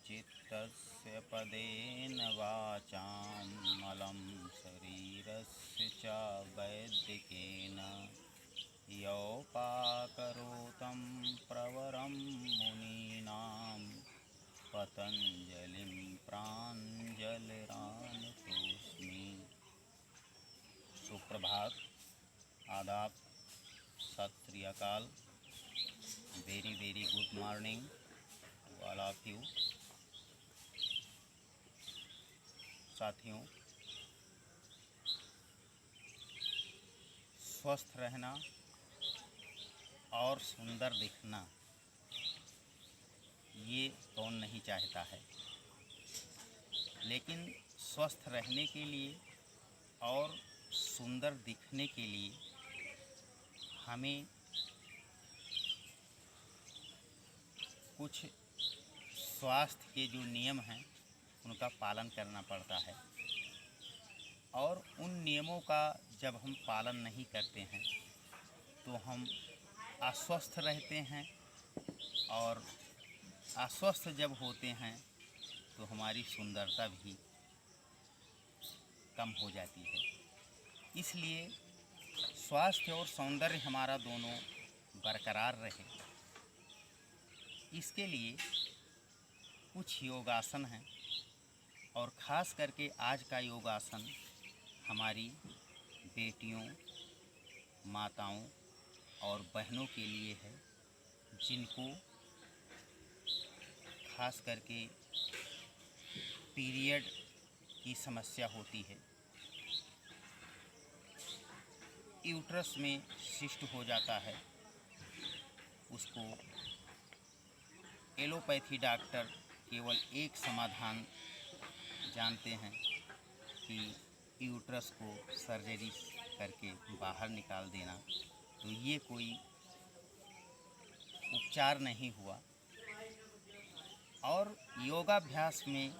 चित्तस्य पदेन वाचां मलं शरीरस्य च वैद्यकेन योपाकरोतं प्रवरं मुनीनां पतञ्जलिं प्राञ्जलिरानतोऽस्मि। सुप्रभात, आदाब, Sat Sri Akal, very very good morning to all of you. साथियों, स्वस्थ रहना और सुंदर दिखना ये कौन नहीं चाहता है, लेकिन स्वस्थ रहने के लिए और सुंदर दिखने के लिए हमें कुछ स्वास्थ्य के जो नियम हैं उनका पालन करना पड़ता है। और उन नियमों का जब हम पालन नहीं करते हैं तो हम अस्वस्थ रहते हैं, और अस्वस्थ जब होते हैं तो हमारी सुंदरता भी कम हो जाती है। इसलिए स्वास्थ्य और सौंदर्य हमारा दोनों बरकरार रहे, इसके लिए कुछ योगासन हैं, और ख़ास करके आज का योगासन हमारी बेटियों, माताओं और बहनों के लिए है, जिनको ख़ास करके पीरियड की समस्या होती है, यूट्रस में सिस्ट हो जाता है। उसको एलोपैथी डॉक्टर केवल एक समाधान जानते हैं कि यूट्रस को सर्जरी करके बाहर निकाल देना। तो ये कोई उपचार नहीं हुआ। और योगाभ्यास में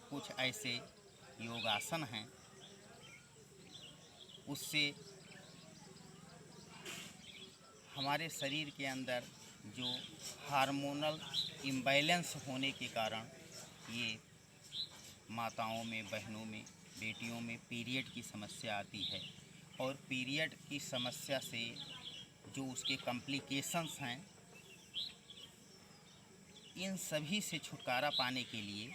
कुछ ऐसे योगासन हैं, उससे हमारे शरीर के अंदर जो हार्मोनल इम्बैलेंस होने के कारण ये माताओं में, बहनों में, बेटियों में पीरियड की समस्या आती है। और पीरियड की समस्या से जो उसके कॉम्प्लिकेशंस हैं, इन सभी से छुटकारा पाने के लिए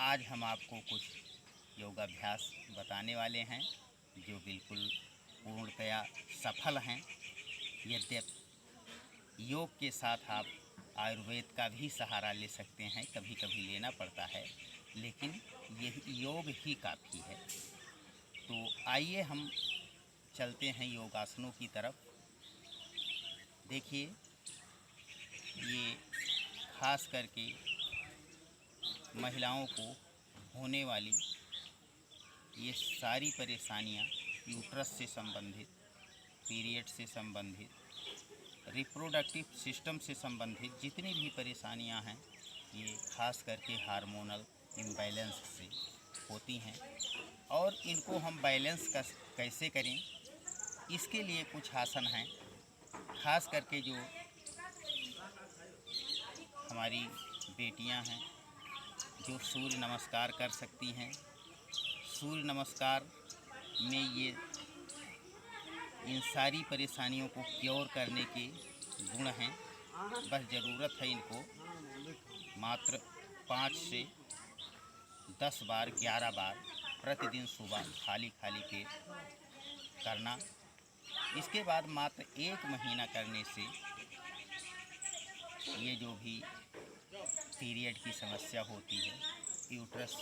आज हम आपको कुछ योगाभ्यास बताने वाले हैं जो बिल्कुल पूर्णतया सफल हैं। यद्यपि योग के साथ आप आयुर्वेद का भी सहारा ले सकते हैं, कभी कभी लेना पड़ता है, लेकिन यह योग ही काफ़ी है। तो आइए हम चलते हैं योगासनों की तरफ। देखिए, ये खास करके महिलाओं को होने वाली ये सारी परेशानियां, यूट्रस से संबंधित, पीरियड से संबंधित, रिप्रोडक्टिव सिस्टम से संबंधित जितनी भी परेशानियां हैं, ये खास करके हार्मोनल इम्बैलेंस से होती हैं। और इनको हम बैलेंस कैसे करें, इसके लिए कुछ आसन हैं। खास करके जो हमारी बेटियां हैं जो सूर्य नमस्कार कर सकती हैं, सूर्य नमस्कार में ये इन सारी परेशानियों को क्योर करने के गुण हैं। बस ज़रूरत है इनको मात्र 5 से 10 बार, 11 बार प्रतिदिन सुबह खाली पेट करना। इसके बाद मात्र 1 महीना करने से ये जो भी पीरियड की समस्या होती है, यूट्रस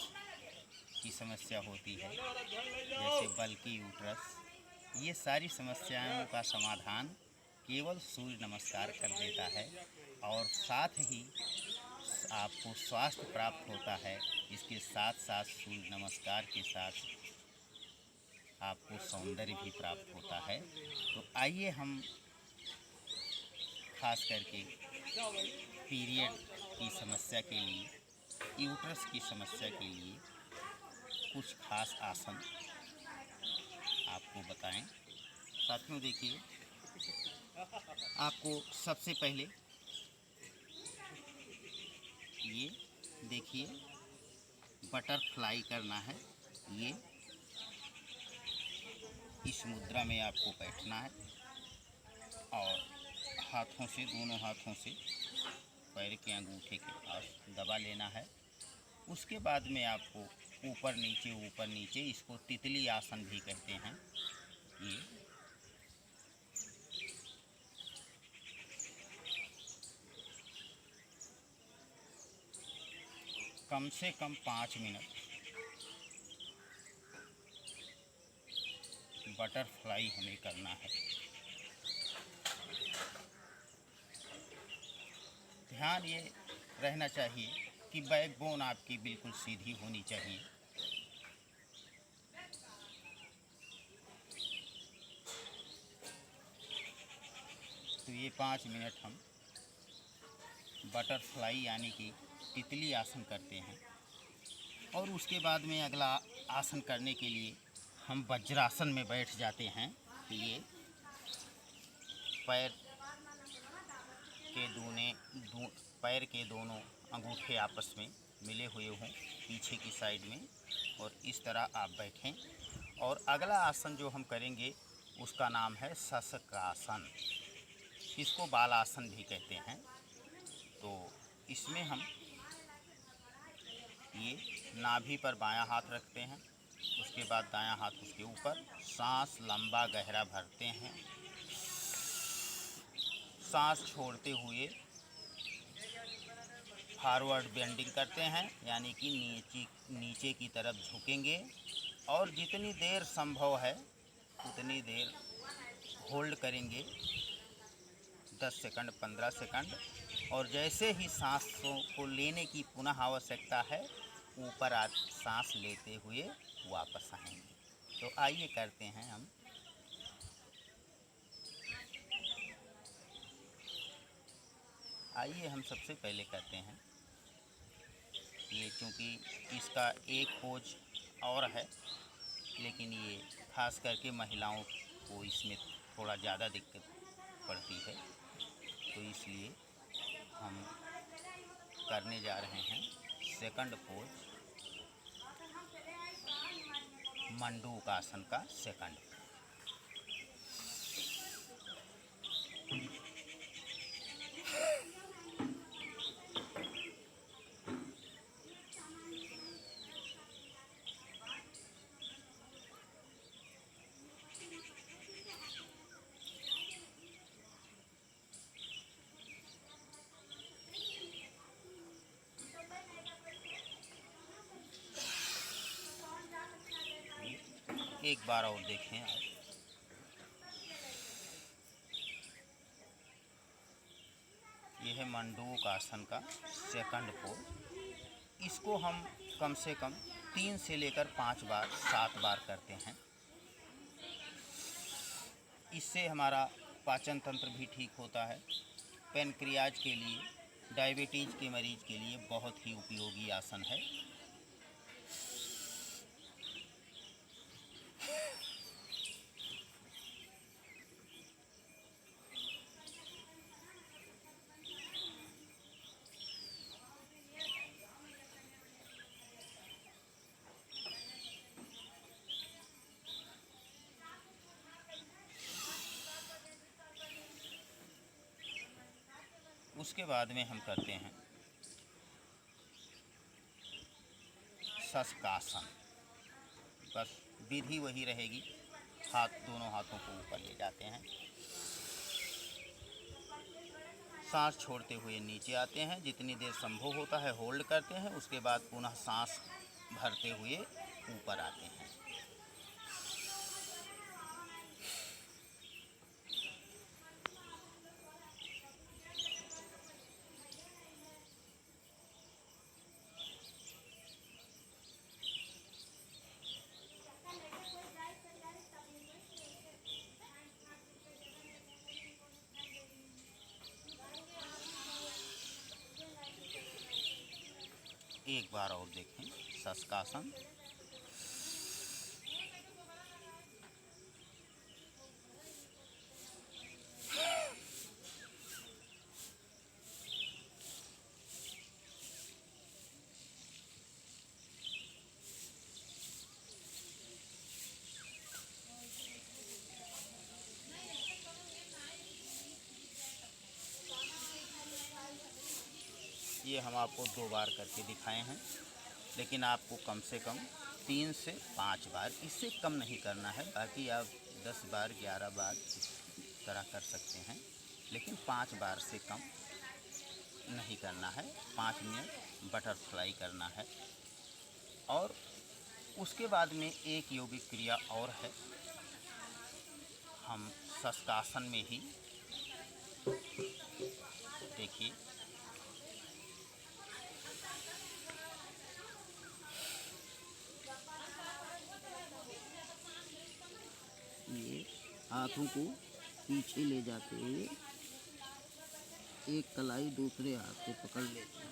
की समस्या होती है, जैसे बल्कि यूट्रस, ये सारी समस्याओं का समाधान केवल सूर्य नमस्कार कर देता है। और साथ ही आपको स्वास्थ्य प्राप्त होता है। इसके साथ साथ सूर्य नमस्कार के साथ आपको सौंदर्य भी प्राप्त होता है। तो आइए हम खास करके पीरियड की समस्या के लिए, यूट्रस की समस्या के लिए कुछ खास आसन आपको बताएं। साथियों, देखिए, आपको सबसे पहले ये देखिए बटरफ्लाई करना है। ये इस मुद्रा में आपको बैठना है और हाथों से, दोनों हाथों से पैर के अंगूठे के पास दबा लेना है। उसके बाद में आपको ऊपर नीचे, इसको तितली आसन भी कहते हैं। ये कम से कम 5 मिनट बटरफ्लाई हमें करना है। ध्यान ये रहना चाहिए कि बैकबोन आपकी बिल्कुल सीधी होनी चाहिए। तो ये 5 मिनट हम बटरफ्लाई यानी कि तितली आसन करते हैं। और उसके बाद में अगला आसन करने के लिए हम वज्रासन में बैठ जाते हैं। ये पैर के दोनों अंगूठे आपस में मिले हुए हों पीछे की साइड में, और इस तरह आप बैठें। और अगला आसन जो हम करेंगे उसका नाम है शशकासन। इसको बालासन भी कहते हैं। तो इसमें हम ये नाभि पर बायां हाथ रखते हैं, उसके बाद दायां हाथ उसके ऊपर, सांस लंबा गहरा भरते हैं। सांस छोड़ते हुए फॉरवर्ड बेंडिंग करते हैं, यानी कि नीचे की तरफ झुकेंगे। और जितनी देर संभव है उतनी देर होल्ड करेंगे, 10 सेकंड 15 सेकंड। और जैसे ही सांसों को लेने की पुनः आवश्यकता है, ऊपर सांस लेते हुए वापस आएंगे। तो आइए करते हैं हम। आइए हम सबसे पहले करते हैं ये, चूँकि इसका एक पोज और है, लेकिन ये खास करके महिलाओं को इसमें थोड़ा ज़्यादा दिक्कत पड़ती है, तो इसलिए हम करने जा रहे हैं सेकंड पोज, मंडूकासन का सेकंड। एक बार और देखें आप। यह है मंडूकासन का सेकंड पोज। इसको हम कम से कम 3 से लेकर 5 बार 7 बार करते हैं। इससे हमारा पाचन तंत्र भी ठीक होता है। पैनक्रियाज के लिए, डायबिटीज़ के मरीज़ के लिए बहुत ही उपयोगी आसन है। उसके बाद में हम करते हैं शशकासन। बस विधि वही रहेगी, दोनों हाथों को ऊपर ले जाते हैं, सांस छोड़ते हुए नीचे आते हैं, जितनी देर संभव होता है होल्ड करते हैं, उसके बाद पुनः सांस भरते हुए ऊपर आते हैं। एक बार और देखें शशकासन। ये हम आपको 2 बार करके दिखाए हैं, लेकिन आपको कम से कम 3 से 5 बार, इससे कम नहीं करना है। बाकी आप 10 बार 11 बार इस तरह कर सकते हैं, लेकिन 5 बार से कम नहीं करना है। 5 मिनट बटरफ्लाई करना है। और उसके बाद में एक यौगिक क्रिया और है, हम शशकासन में ही देखिए, ये हाथों को पीछे ले जाते हुए एक कलाई दूसरे हाथ से पकड़ लेते हैं।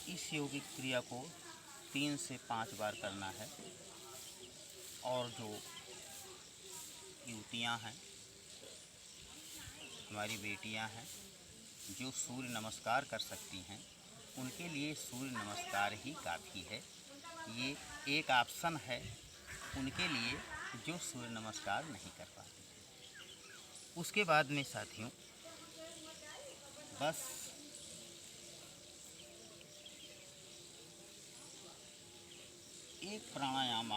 इस यौगिक क्रिया को 3 से 5 बार करना है। और जो युवतियाँ हैं, हमारी बेटियां हैं, जो सूर्य नमस्कार कर सकती हैं, उनके लिए सूर्य नमस्कार ही काफ़ी है। ये एक ऑप्शन है उनके लिए जो सूर्य नमस्कार नहीं कर पाते। उसके बाद में साथियों, बस एक प्राणायाम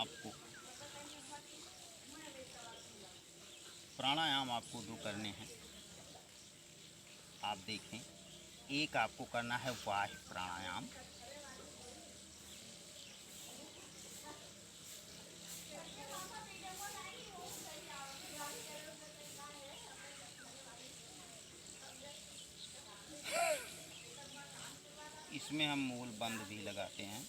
आपको 2 करने हैं। आप देखें, एक आपको करना है वायु प्राणायाम, इसमें हम मूल बंद भी लगाते हैं।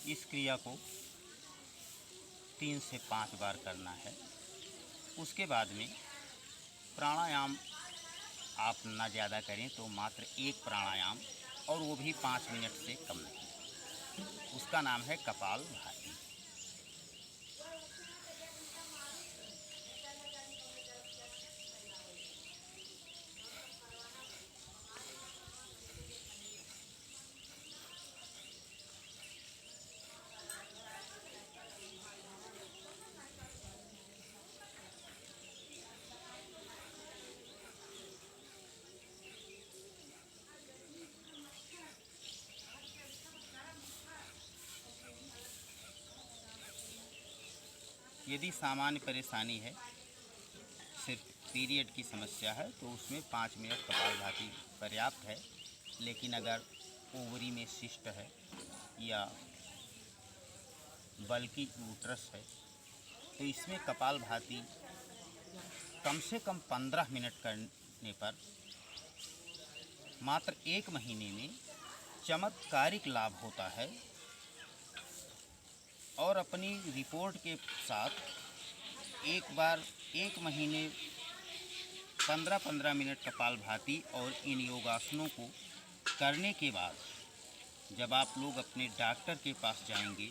इस क्रिया को 3 से 5 बार करना है। उसके बाद में प्राणायाम आप ना ज़्यादा करें तो मात्र एक प्राणायाम, और वो भी 5 मिनट से कम नहीं। उसका नाम है कपालभाति। यदि सामान्य परेशानी है, सिर्फ पीरियड की समस्या है, तो उसमें 5 मिनट कपालभाति पर्याप्त है। लेकिन अगर ओवरी में सिस्ट है या बल्कि यूट्रस है, तो इसमें कपालभाति कम से कम 15 मिनट करने पर मात्र 1 महीने में चमत्कारिक लाभ होता है। और अपनी रिपोर्ट के साथ एक बार 1 महीने 15-15 मिनट कपालभाति और इन योगासनों को करने के बाद जब आप लोग अपने डॉक्टर के पास जाएंगे,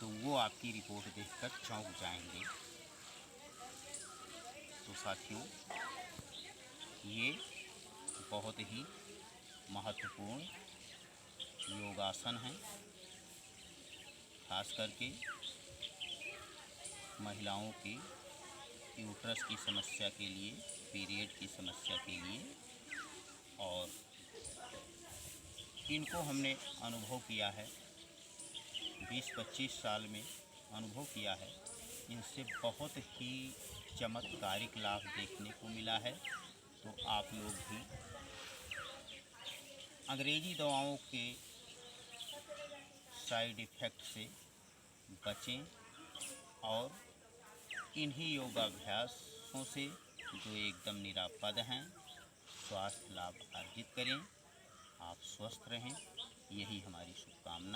तो वो आपकी रिपोर्ट देखकर चौंक जाएंगे। तो साथियों, ये बहुत ही महत्वपूर्ण योगासन हैं, खास करके महिलाओं की यूट्रस की समस्या के लिए, पीरियड की समस्या के लिए। और इनको हमने अनुभव किया है, 20-25 साल में अनुभव किया है। इनसे बहुत ही चमत्कारिक लाभ देखने को मिला है। तो आप लोग भी अंग्रेज़ी दवाओं के साइड इफ़ेक्ट से बचें और इन्हीं योगाभ्यासों से, जो एकदम निरापद हैं, स्वास्थ्य लाभ अर्जित करें। आप स्वस्थ रहें, यही हमारी शुभकामना।